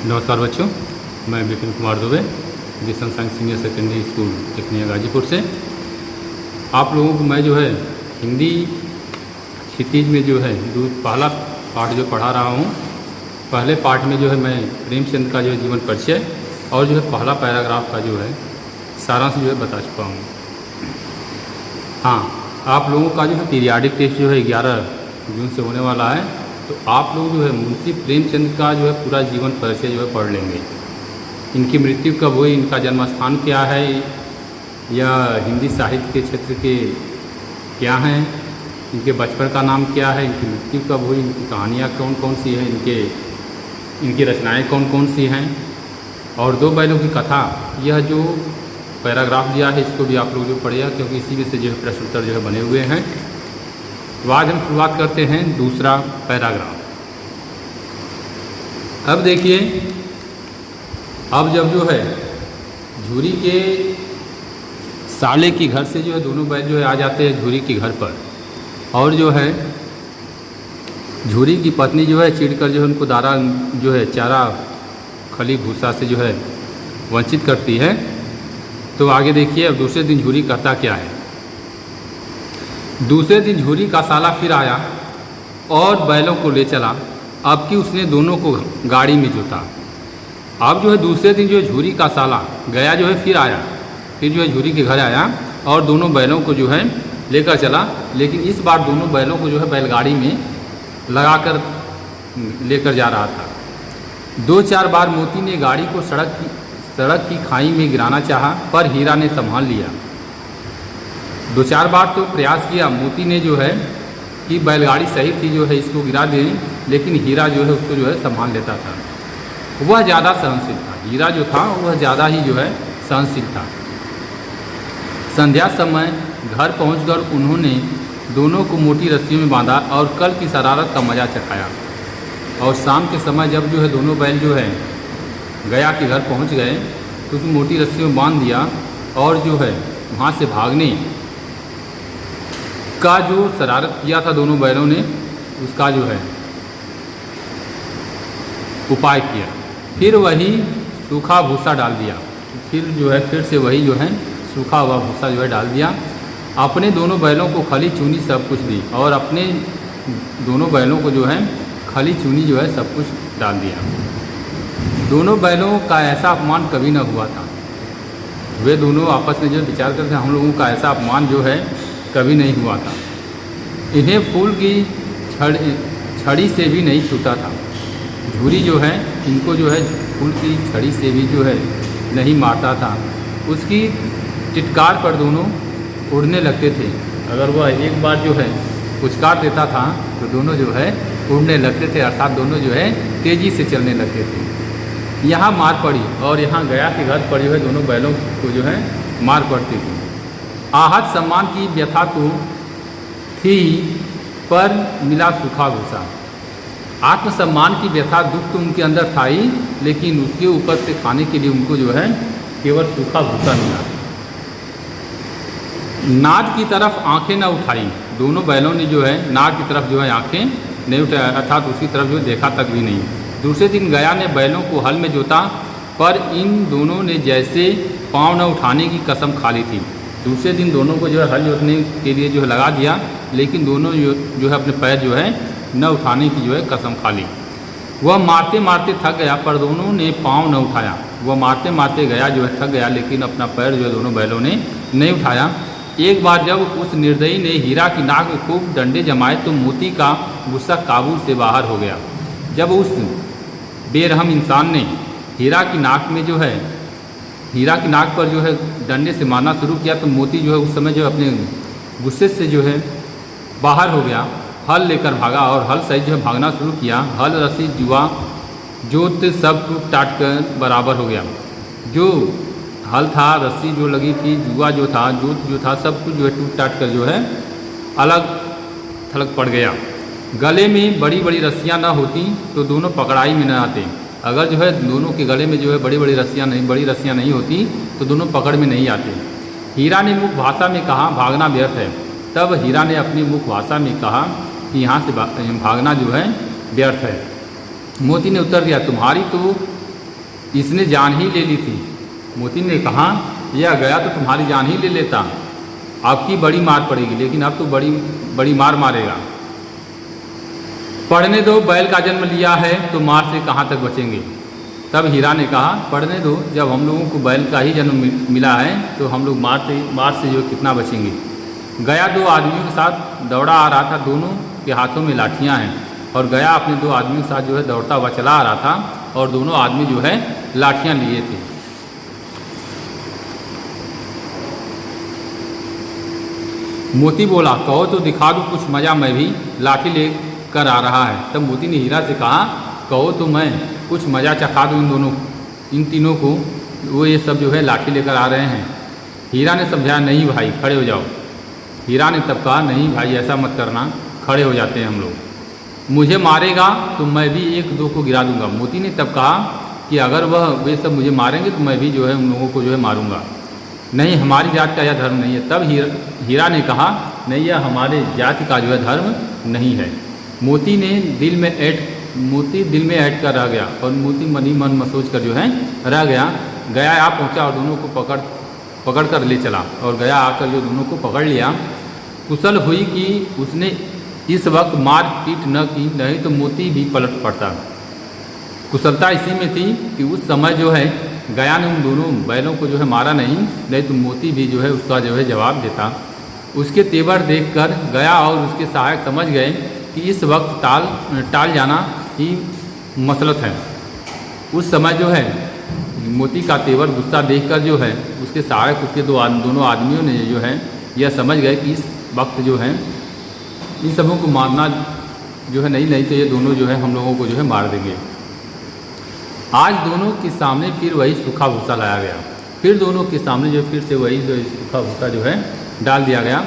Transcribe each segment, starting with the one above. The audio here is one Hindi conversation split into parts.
नमस्कार बच्चों, मैं Vipin Kumar Dubey, Vision Science Senior Secondary School Tikania Ghazipur से आप लोगों को मैं जो है हिंदी क्षितिज में जो है पहला पाठ जो पढ़ा रहा हूँ। पहले पाठ में जो है मैं प्रेमचंद का जो है जीवन परिचय और जो है पहला पैराग्राफ का जो है सारांश जो है बता चुका हूँ। हाँ, आप लोगों का जो है पीरियाडिक टेस्ट जो है 11 जून से होने वाला है, तो आप लोग जो है मुंशी प्रेमचंद का जो है पूरा जीवन परिचय जो है पढ़ लेंगे। इनकी मृत्यु कब हुई, इनका जन्म स्थान क्या है, या हिंदी साहित्य के क्षेत्र के क्या हैं, इनके बचपन का नाम क्या है, इनकी मृत्यु कब हुई, इनकी कहानियाँ कौन कौन सी हैं, इनकी रचनाएँ कौन कौन सी हैं, और 2 बैलों की कथा। यह जो पैराग्राफ दिया है इसको भी आप लोग जो पढ़िएगा, क्योंकि इसी में से जो है प्रश्न उत्तर जो है बने हुए हैं। तो आज हम शुरुआत करते हैं दूसरा पैराग्राफ। अब देखिए, अब जब जो है झूरी के साले के घर से जो है दोनों बैल जो है आ जाते हैं झूरी के घर पर, और जो है झूरी की पत्नी जो है चिढ़कर जो है उनको दारा जो है चारा खली भूसा से जो है वंचित करती है। तो आगे देखिए, अब दूसरे दिन झूरी करता क्या है। दूसरे दिन झूरी का साला फिर आया और बैलों को ले चला। अब कि उसने दोनों को गाड़ी में जोता। अब जो है दूसरे दिन जो है झूरी का साला गया जो है फिर आया, फिर जो है झूरी के घर आया और दोनों बैलों को जो है लेकर चला। लेकिन इस बार दोनों बैलों को जो है बैलगाड़ी में लगाकर लेकर जा रहा था। 2-4 बार मोती ने गाड़ी को सड़क की खाई में गिराना चाहा, पर हीरा ने संभाल लिया। 2-4 बार तो प्रयास किया मोती ने जो है कि बैलगाड़ी सही थी जो है इसको गिरा दें, लेकिन हीरा जो है उसको जो है संभाल लेता था। वह ज़्यादा सहनशील था, हीरा जो था वह ज़्यादा ही जो है सहनशील था। संध्या समय घर पहुंचकर उन्होंने दोनों को मोटी रस्सियों में बांधा और कल की शरारत का मजा चखाया। और शाम के समय जब जो है दोनों बैल जो है गया के घर पहुंच गए तो उसको मोटी रस्सियों में बांध दिया, और जो है वहाँ से भागने का जो शरारत किया था दोनों बैलों ने उसका जो है उपाय किया। फिर वही सूखा भूसा डाल दिया, फिर से वही जो है सूखा हुआ भूसा जो है डाल दिया। अपने दोनों बैलों को खली चूनी सब कुछ दी, और अपने दोनों बैलों को जो है खली चूनी जो है सब कुछ डाल दिया। दोनों बैलों का ऐसा अपमान कभी न हुआ था। वे दोनों आपस में जो विचार करते हम लोगों का ऐसा अपमान जो है कभी नहीं हुआ था। इन्हें फूल की छड़ी से भी नहीं छूता था। झूरी जो है इनको जो है फूल की छड़ी से भी जो है नहीं मारता था। उसकी टिटकार पर दोनों उड़ने लगते थे। अगर वह एक बार जो है पुचकार देता था तो दोनों जो है उड़ने लगते थे, अर्थात दोनों जो है तेज़ी से चलने लगते थे। यहाँ मार पड़ी और यहाँ गया के घर पर जो है दोनों बैलों को जो है मार पड़ती थी। आहत सम्मान की व्यथा तो थी, पर मिला सूखा भूसा। आत्मसम्मान की व्यथा, दुख तो उनके अंदर था ही, लेकिन उसके ऊपर से खाने के लिए उनको जो है केवल सूखा भूसा मिला। नाद की तरफ आंखें न उठाई। दोनों बैलों ने जो है नाद की तरफ जो है आंखें नहीं उठाई, अर्थात उसकी तरफ जो देखा तक भी नहीं। दूसरे दिन गया ने बैलों को हल में जोता, पर इन दोनों ने जैसे पाँव न उठाने की कसम खा ली थी। दूसरे दिन दोनों को जो है हल जोतने के लिए जो है लगा दिया, लेकिन दोनों जो है अपने पैर जो है न उठाने की जो है कसम खा ली। वह मारते मारते थक गया, पर दोनों ने पाँव न उठाया। वह मारते मारते गया जो है थक गया, लेकिन अपना पैर जो है दोनों बैलों ने नहीं उठाया। एक बार जब उस निर्दयी ने हीरा की नाक में खूब डंडे जमाए तो मोती का गुस्सा काबू से बाहर हो गया। जब उस बेरहम इंसान ने हीरा की नाक पर जो है डंडे से मारना शुरू किया, तो मोती जो है उस समय जो अपने गुस्से से जो है बाहर हो गया। हल लेकर भागा और हल सहित जो है भागना शुरू किया। हल, रस्सी, जुआ, जोत सब टूट टाट कर बराबर हो गया। जो हल था, रस्सी जो लगी थी, जुआ जो था, जोत जो था, सब कुछ जो है टूट टाट कर जो है अलग थलग पड़ गया। गले में बड़ी बड़ी रस्सियाँ न होती तो दोनों पकड़ाई में न आते। अगर जो है दोनों के गले में जो है बड़ी रस्सियाँ नहीं होती तो दोनों पकड़ में नहीं आते। हीरा ने मुख भाषा में कहा, भागना व्यर्थ है। तब हीरा ने अपनी मुख भाषा में कहा कि यहाँ से भागना जो है व्यर्थ है। मोती ने उत्तर दिया, तुम्हारी तो इसने जान ही ले ली थी। मोती ने कहा, यह गया तो तुम्हारी जान ही ले लेता, आपकी बड़ी मार पड़ेगी, लेकिन अब तो बड़ी मार मारेगा। पढ़ने दो, बैल का जन्म लिया है तो मार से कहाँ तक बचेंगे। तब हीरा ने कहा, पढ़ने दो, जब हम लोगों को बैल का ही जन्म मिला है तो हम लोग मार से जो कितना बचेंगे। गया 2 आदमियों के साथ दौड़ा आ रहा था, दोनों के हाथों में लाठियां हैं, और गया अपने 2 आदमियों के साथ जो है दौड़ता हुआ चला आ रहा था, और दोनों आदमी जो है लाठियां लिए थे। मोती बोला, कहो तो दिखा दूँ कुछ मज़ा, मैं भी लाठी लेकर आ रहा है। तब मोती ने हीरा से कहा, कहो तो मैं कुछ मज़ा चखा दूँ इन तीनों को, वो ये सब जो है लाठी लेकर आ रहे हैं। हीरा ने समझाया, नहीं भाई खड़े हो जाओ। हीरा ने तब कहा, नहीं भाई ऐसा मत करना, खड़े हो जाते हैं हम लोग, मुझे मारेगा तो मैं भी 1-2 को गिरा दूंगा। मोती ने तब कहा कि अगर वे सब मुझे मारेंगे तो मैं भी जो है उन लोगों को जो है मारूंगा। नहीं, हमारी जात का यह धर्म नहीं है। तब हीरा ने कहा, नहीं, यह हमारे जाति का जो है धर्म नहीं है। मोती दिल में ऐड कर रह गया, और मोती मन सोच कर जो है रह गया। गया आ पहुँचा और दोनों को पकड़ कर ले चला, और गया आकर जो दोनों को पकड़ लिया। कुशल हुई कि उसने इस वक्त मार पीट न की, नहीं तो मोती भी पलट पड़ता। कुशलता इसी में थी कि उस समय जो है गया ने उन दोनों बैलों को जो है मारा नहीं तो मोती भी जो है उसका जो है जवाब देता। उसके तेवर देखकर गया और उसके सहायक समझ गए कि इस वक्त टाल जाना ही मसलत है। उस समय जो है मोती का तेवर गुस्सा देखकर जो है उसके सहायक उसके दोनों आदमियों ने जो है यह समझ गए कि इस वक्त जो है इन सबों को मारना जो है नहीं तो ये दोनों जो है हम लोगों को जो है मार देंगे। आज दोनों के सामने फिर वही सूखा भूसा लाया गया। फिर दोनों के सामने जो फिर से वही जो सूखा भूसा जो है डाल दिया गया।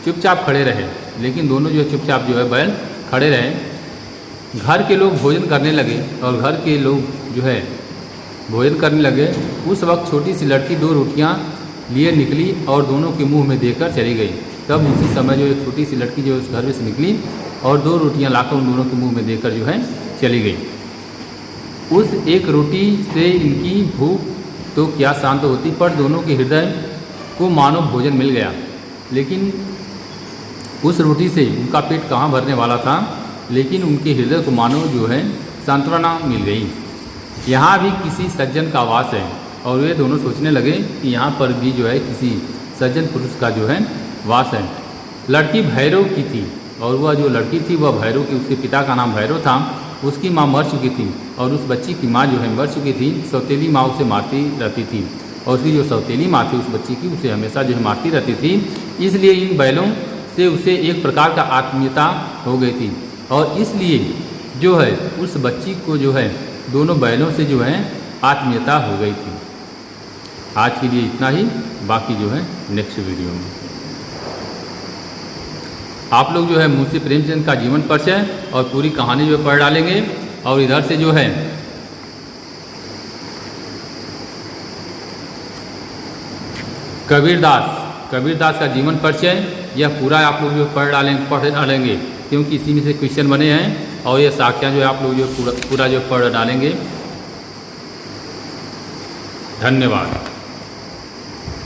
चुपचाप खड़े रहे, लेकिन दोनों जो चुपचाप जो है बैल खड़े रहे। घर के लोग भोजन करने लगे, और घर के लोग जो है भोजन करने लगे। उस वक्त छोटी सी लड़की 2 रोटियां लिए निकली और दोनों के मुंह में देकर चली गई। तब उसी समय जो एक छोटी सी लड़की जो उस घर में से निकली और 2 रोटियां लाकर उन दोनों के मुंह में देकर जो है चली गई। उस एक रोटी से इनकी भूख तो क्या शांत होती, पर दोनों के हृदय को मानो भोजन मिल गया। लेकिन उस रोटी से उनका पेट कहाँ भरने वाला था, लेकिन उनके हृदय को मानो जो है सांत्वना मिल गई। यहाँ भी किसी सज्जन का वास है, और वे दोनों सोचने लगे कि यहाँ पर भी जो है किसी सज्जन पुरुष का जो है वास है। लड़की भैरव की थी, और वह जो लड़की थी वह भैरव की, उसके पिता का नाम भैरव था। उसकी माँ मर चुकी थी, और उस बच्ची की माँ जो है मर चुकी थी। सौतेली माँ उसे मारती रहती थी, और उसकी जो सौतेली माँ थी उस बच्ची की उसे हमेशा जो है मारती रहती थी। इसलिए इन बैलों से उसे एक प्रकार का आत्मीयता हो गई थी, और इसलिए जो है उस बच्ची को जो है दोनों बैलों से जो है आत्मीयता हो गई थी। आज के लिए इतना ही, बाकी जो है नेक्स्ट वीडियो में। आप लोग जो है मुंशी प्रेमचंद का जीवन परिचय और पूरी कहानी जो पढ़ डालेंगे, और इधर से जो है कबीरदास का जीवन परिचय यह पूरा आप लोग जो पढ़ डालेंगे, क्योंकि इसी में से क्वेश्चन बने हैं, और ये साक्ष्यां जो है आप लोग जो पूरा जो पढ़ डालेंगे। धन्यवाद।